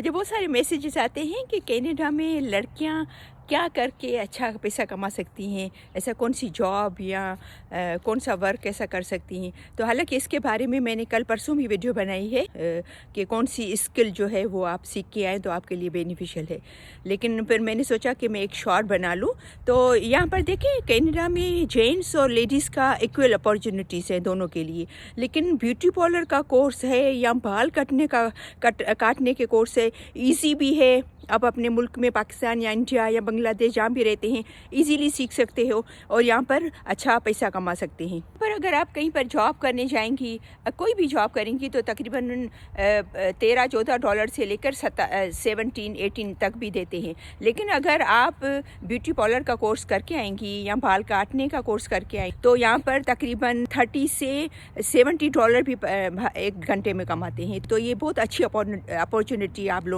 मुझे बहुत सारे मैसेजेस आते हैं कि कनाडा में लड़कियां क्या करके अच्छा पैसा कमा सकती हैं, ऐसा कौन सी जॉब या कौन सा वर्क ऐसा कर सकती हैं। तो हालांकि इसके बारे में मैंने कल परसों भी वीडियो बनाई है कि कौन सी स्किल जो है वो आप सीख के आएँ तो आपके लिए बेनिफिशियल है। लेकिन फिर मैंने सोचा कि मैं एक शॉर्ट बना लूँ। तो यहाँ पर देखें, कनाडा में जेंट्स और लेडीज़ का इक्वल अपॉर्चुनिटीज़ है दोनों के लिए। लेकिन ब्यूटी पार्लर का कोर्स है या बाल काटने के कोर्स है, ईजी भी है। आप अपने मुल्क में पाकिस्तान या इंडिया या बांग्लादेश जहाँ भी रहते हैं इजीली सीख सकते हो और यहाँ पर अच्छा पैसा कमा सकते हैं। पर अगर आप कहीं पर जॉब करने जाएंगी, कोई भी जॉब करेंगी तो तकरीबन $13-14 से लेकर 17-18 तक भी देते हैं। लेकिन अगर आप ब्यूटी पार्लर का कोर्स करके आएंगी या बाल काटने का कोर्स करके आएंगी तो यहाँ पर तकरीबन $30 से $70 भी एक घंटे में कमाते हैं। तो ये बहुत अच्छी अपॉर्चुनिटी आप लोग